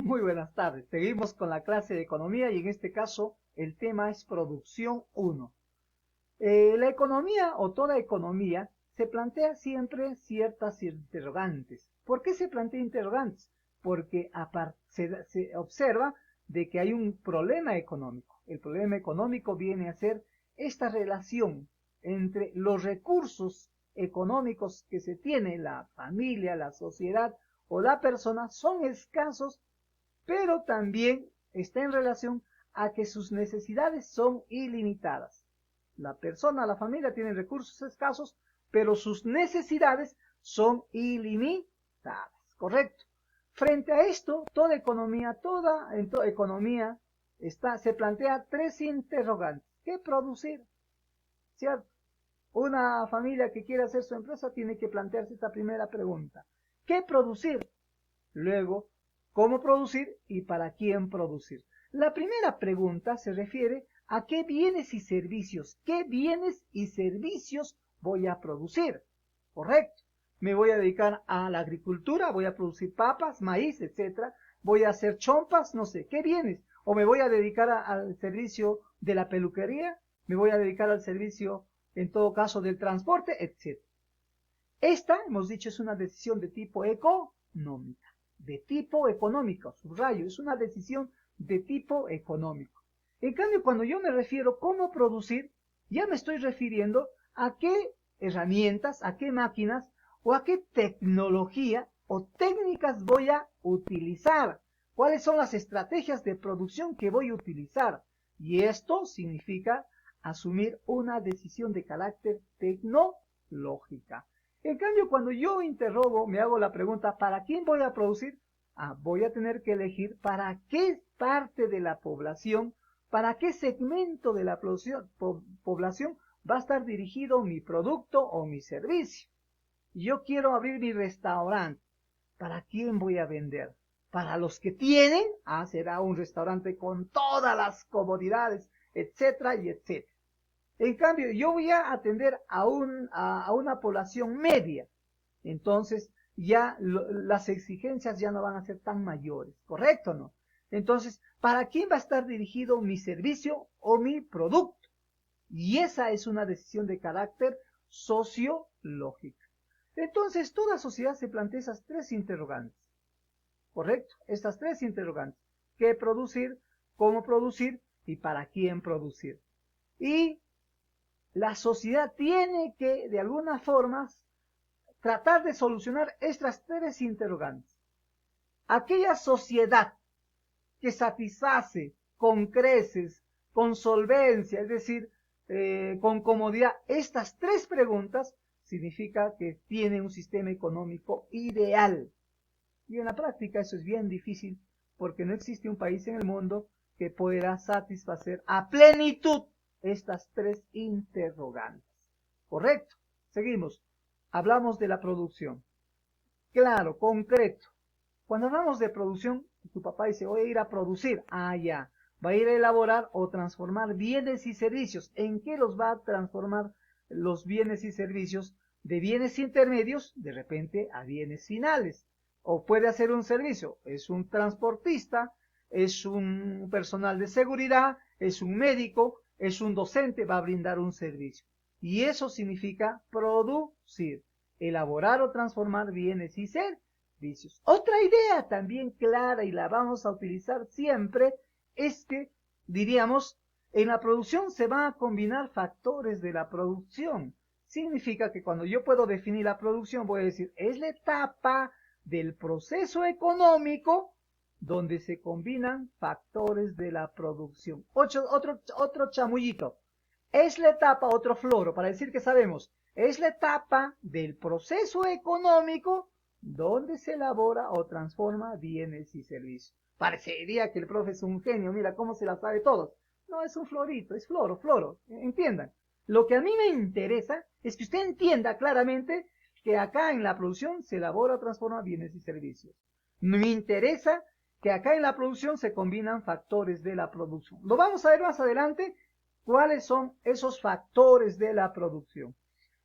Muy buenas tardes. Seguimos con la clase de economía y en este caso el tema es producción 1. La economía o toda economía se plantea siempre ciertas interrogantes. ¿Por qué se plantea interrogantes? Porque se observa de que hay un problema económico. El problema económico viene a ser esta relación entre los recursos económicos que se tiene la familia, la sociedad o la persona son escasos, pero también está en relación a que sus necesidades son ilimitadas. La persona, la familia tienen recursos escasos, pero sus necesidades son ilimitadas, ¿correcto? Frente a esto, toda economía se plantea tres interrogantes. ¿Qué producir? ¿Cierto? Una familia que quiere hacer su empresa tiene que plantearse esta primera pregunta. ¿Qué producir? Luego, ¿cómo producir y para quién producir? La primera pregunta se refiere a qué bienes y servicios, voy a producir, ¿correcto? Me voy a dedicar a la agricultura, voy a producir papas, maíz, etcétera, voy a hacer chompas, no sé, ¿qué bienes? O me voy a dedicar al servicio de la peluquería, me voy a dedicar al servicio, en todo caso, del transporte, etcétera. Esta, hemos dicho, es una decisión de tipo económica, de tipo económico, subrayo, es una decisión de tipo económico. En cambio, cuando yo me refiero a cómo producir, ya me estoy refiriendo a qué herramientas, a qué máquinas o a qué tecnología o técnicas voy a utilizar, cuáles son las estrategias de producción que voy a utilizar. Y esto significa asumir una decisión de carácter tecnológica. En cambio, cuando yo interrogo, me hago la pregunta, ¿para quién voy a producir? Voy a tener que elegir para qué parte de la población, para qué segmento de la población va a estar dirigido mi producto o mi servicio. Yo quiero abrir mi restaurante. ¿Para quién voy a vender? Para los que tienen, será un restaurante con todas las comodidades, etcétera y etcétera. En cambio, yo voy a atender a una población media. Entonces, ya las exigencias ya no van a ser tan mayores, ¿correcto o no? Entonces, ¿para quién va a estar dirigido mi servicio o mi producto? Y esa es una decisión de carácter sociológica. Entonces, toda sociedad se plantea esas tres interrogantes, ¿correcto? Estas tres interrogantes. ¿Qué producir? ¿Cómo producir? ¿Y para quién producir? Y la sociedad tiene que, de alguna forma, tratar de solucionar estas tres interrogantes. Aquella sociedad que satisface con creces, con solvencia, es decir, con comodidad, estas tres preguntas, significa que tiene un sistema económico ideal. Y en la práctica eso es bien difícil, porque no existe un país en el mundo que pueda satisfacer a plenitud estas tres interrogantes. ¿Correcto? Seguimos. Hablamos de la producción. Claro, concreto. Cuando hablamos de producción, tu papá dice, voy a ir a producir. Ya. Va a ir a elaborar o transformar bienes y servicios. ¿En qué los va a transformar los bienes y servicios? De bienes intermedios, de repente, a bienes finales. O puede hacer un servicio. Es un transportista, es un personal de seguridad, es un médico, es un docente, va a brindar un servicio. Y eso significa producir, elaborar o transformar bienes y servicios. Otra idea también clara, y la vamos a utilizar siempre, es que, diríamos, en la producción se van a combinar factores de la producción. Significa que cuando yo puedo definir la producción, voy a decir, es la etapa del proceso económico donde se combinan factores de la producción. Otro chamullito. Es la etapa, otro floro, para decir que sabemos, es la etapa del proceso económico donde se elabora o transforma bienes y servicios. Parecería que el profe es un genio, mira cómo se la sabe todo. No, es un florito, es floro, entiendan. Lo que a mí me interesa es que usted entienda claramente que acá en la producción se elabora o transforma bienes y servicios. Me interesa que acá en la producción se combinan factores de la producción. Lo vamos a ver más adelante, cuáles son esos factores de la producción.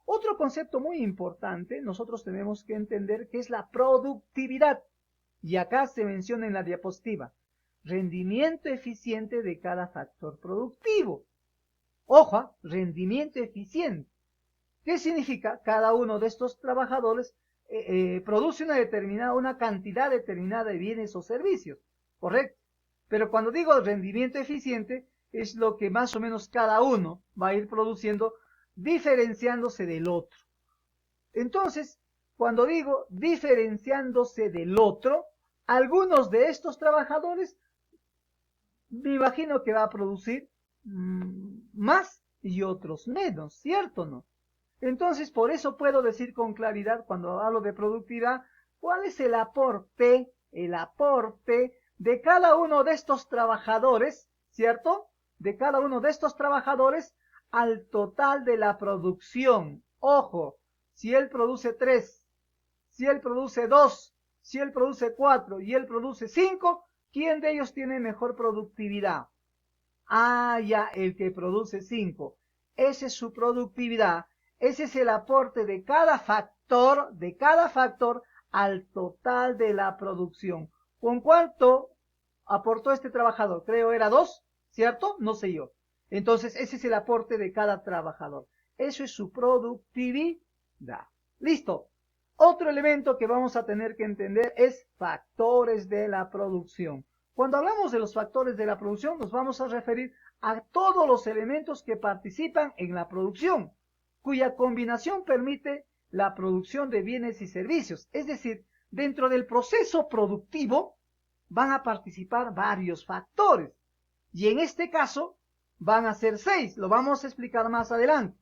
Otro concepto muy importante, nosotros tenemos que entender que es la productividad. Y acá se menciona en la diapositiva, rendimiento eficiente de cada factor productivo. Ojo, rendimiento eficiente. ¿Qué significa? Cada uno de estos trabajadores produce una cantidad determinada de bienes o servicios, ¿correcto? Pero cuando digo rendimiento eficiente, es lo que más o menos cada uno va a ir produciendo, diferenciándose del otro. Entonces, cuando digo diferenciándose del otro, algunos de estos trabajadores, me imagino que va a producir más y otros menos, ¿cierto o no? Entonces, por eso puedo decir con claridad, cuando hablo de productividad, cuál es el aporte de cada uno de estos trabajadores, ¿cierto? De cada uno de estos trabajadores al total de la producción. Ojo, si él produce 3, si él produce 2, si él produce 4 y él produce 5, ¿quién de ellos tiene mejor productividad? Ah, ya, el que produce 5. Esa es su productividad. Ese es el aporte de cada factor al total de la producción. ¿Con cuánto aportó este trabajador? Creo era 2, ¿cierto? No sé yo. Entonces, ese es el aporte de cada trabajador. Eso es su productividad. Listo. Otro elemento que vamos a tener que entender es factores de la producción. Cuando hablamos de los factores de la producción, nos vamos a referir a todos los elementos que participan en la producción, cuya combinación permite la producción de bienes y servicios. Es decir, dentro del proceso productivo van a participar varios factores. Y en este caso van a ser 6, lo vamos a explicar más adelante.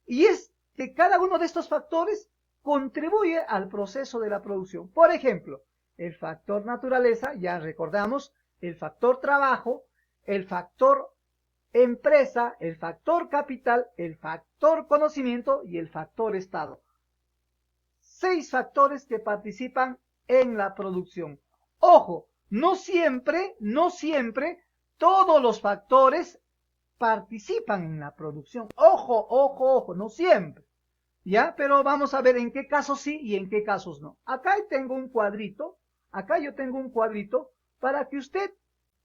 Y es que cada uno de estos factores contribuye al proceso de la producción. Por ejemplo, el factor naturaleza, ya recordamos, el factor trabajo, el factor empresa, el factor capital, el factor conocimiento y el factor estado. 6 factores que participan en la producción. Ojo, no siempre todos los factores participan en la producción. Ojo, no siempre. ¿Ya? Pero vamos a ver en qué casos sí y en qué casos no. Acá yo tengo un cuadrito para que usted,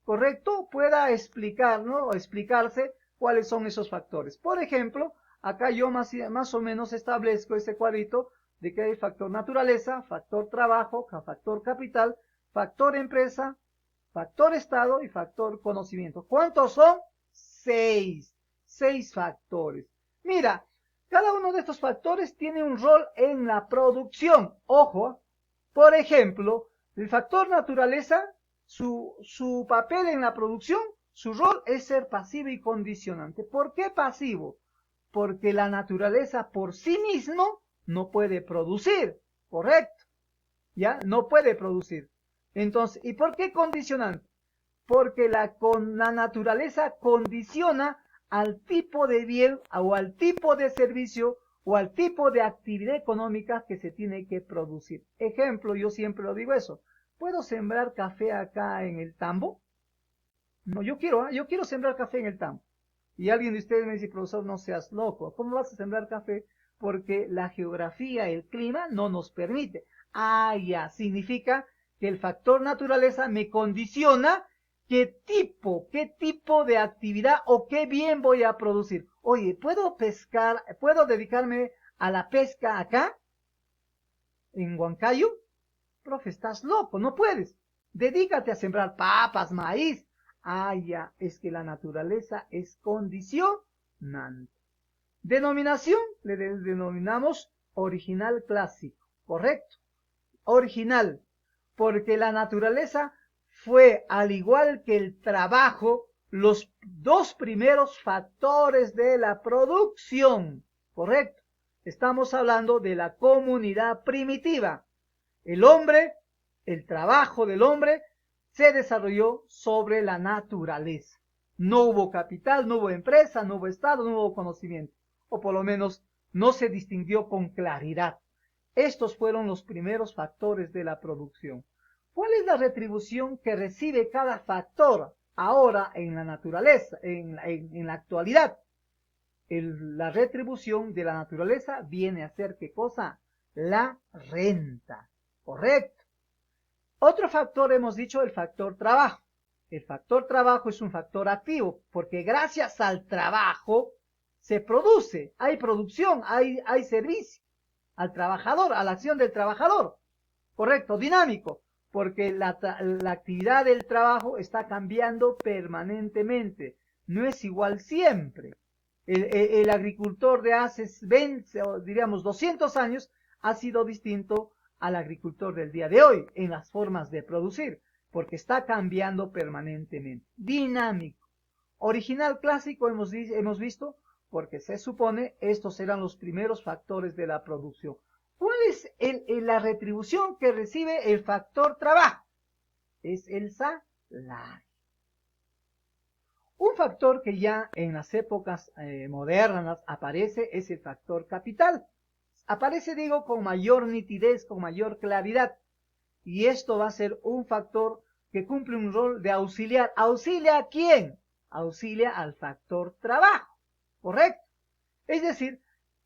correcto, pueda explicar, ¿no? O explicarse cuáles son esos factores. Por ejemplo, acá yo más o menos establezco este cuadrito de que hay factor naturaleza, factor trabajo, factor capital, factor empresa, factor estado y factor conocimiento. ¿Cuántos son? 6. 6 factores. Mira, cada uno de estos factores tiene un rol en la producción. Ojo, por ejemplo, el factor naturaleza, su papel en la producción, su rol es ser pasivo y condicionante. ¿Por qué pasivo? Porque la naturaleza por sí mismo no puede producir, ¿correcto? ¿Ya? No puede producir. Entonces, ¿y por qué condicionante? Porque la naturaleza condiciona al tipo de bien o al tipo de servicio o al tipo de actividad económica que se tiene que producir. Ejemplo, yo siempre lo digo eso. ¿Puedo sembrar café acá en el tambo? No, yo quiero sembrar café en el tambo. Y alguien de ustedes me dice, profesor, no seas loco. ¿Cómo vas a sembrar café? Porque la geografía, el clima no nos permite. Ah, ya, significa que el factor naturaleza me condiciona qué tipo de actividad o qué bien voy a producir. Oye, ¿puedo pescar, puedo dedicarme a la pesca acá? ¿En Huancayo? Profe, estás loco, no puedes. Dedícate a sembrar papas, maíz. Ah, ya, es que la naturaleza es condicionante. Denominación, le denominamos original clásico, ¿correcto? Original, porque la naturaleza fue, al igual que el trabajo, los 2 primeros factores de la producción, ¿correcto? Estamos hablando de la comunidad primitiva. El hombre, el trabajo del hombre, se desarrolló sobre la naturaleza. No hubo capital, no hubo empresa, no hubo Estado, no hubo conocimiento. O por lo menos no se distinguió con claridad. Estos fueron los primeros factores de la producción. ¿Cuál es la retribución que recibe cada factor ahora en la naturaleza, en la actualidad? La retribución de la naturaleza viene a ser ¿qué cosa? La renta. ¿Correcto? Otro factor, hemos dicho, el factor trabajo. El factor trabajo es un factor activo, porque gracias al trabajo se produce, hay producción, hay servicio al trabajador, a la acción del trabajador. Correcto, dinámico, porque la actividad del trabajo está cambiando permanentemente, no es igual siempre. El agricultor de hace 20, o diríamos 200 años ha sido distinto al agricultor del día de hoy en las formas de producir, porque está cambiando permanentemente. Dinámico. Original, clásico, hemos visto, porque se supone estos eran los primeros factores de la producción. ¿Cuál es la retribución que recibe el factor trabajo? Es el salario. Un factor que ya en las épocas modernas aparece es el factor capital. Aparece, digo, con mayor nitidez, con mayor claridad. Y esto va a ser un factor que cumple un rol de auxiliar. ¿Auxilia a quién? Auxilia al factor trabajo. ¿Correcto? Es decir,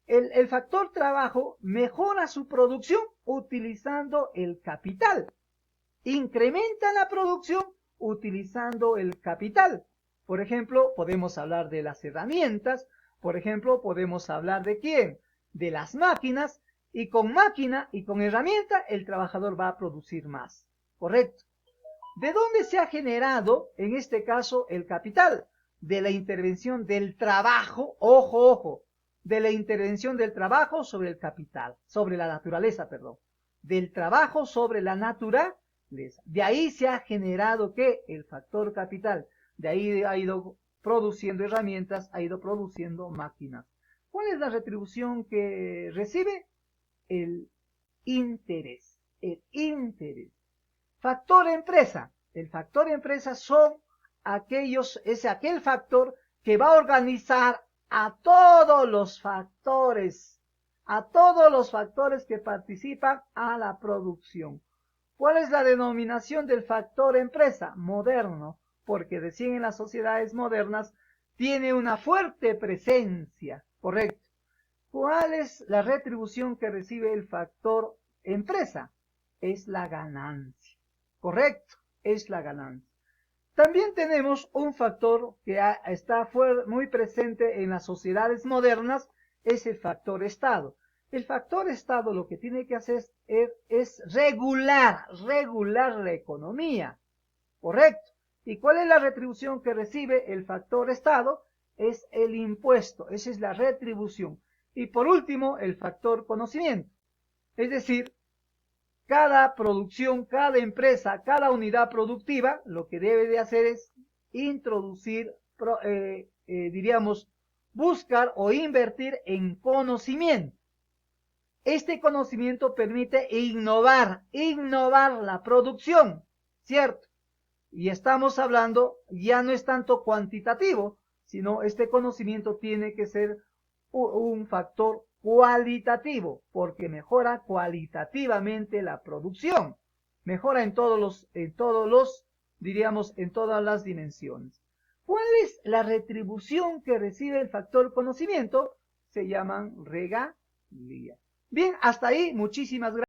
el factor trabajo mejora su producción utilizando el capital. Incrementa la producción utilizando el capital. Por ejemplo, podemos hablar de las herramientas. Por ejemplo, podemos hablar de quién? De las máquinas. Y con máquina y con herramienta el trabajador va a producir más. ¿Correcto? ¿De dónde se ha generado, en este caso, el capital? De la intervención del trabajo, ojo, ojo, de la intervención del trabajo sobre el capital, sobre la naturaleza, perdón, del trabajo sobre la naturaleza. De ahí se ha generado, ¿qué? El factor capital. De ahí ha ido produciendo herramientas, ha ido produciendo máquinas. ¿Cuál es la retribución que recibe? El interés, el interés. Factor empresa. El factor empresa es aquel factor que va a organizar a todos los factores que participan a la producción. ¿Cuál es la denominación del factor empresa? Moderno, porque recién en las sociedades modernas tiene una fuerte presencia, correcto. ¿Cuál es la retribución que recibe el factor empresa? Es la ganancia, correcto, es la ganancia. También tenemos un factor que está muy presente en las sociedades modernas, es el factor Estado. El factor Estado lo que tiene que hacer es regular la economía, ¿correcto? ¿Y cuál es la retribución que recibe el factor Estado? Es el impuesto, esa es la retribución. Y por último, el factor conocimiento. Es decir, cada producción, cada empresa, cada unidad productiva, lo que debe de hacer es introducir, diríamos, buscar o invertir en conocimiento. Este conocimiento permite innovar la producción, ¿cierto? Y estamos hablando, ya no es tanto cuantitativo, sino este conocimiento tiene que ser un factor cualitativo, porque mejora cualitativamente la producción, mejora en todos los, diríamos, en todas las dimensiones. ¿Cuál es la retribución que recibe el factor conocimiento? Se llaman regalías. Bien, hasta ahí, muchísimas gracias.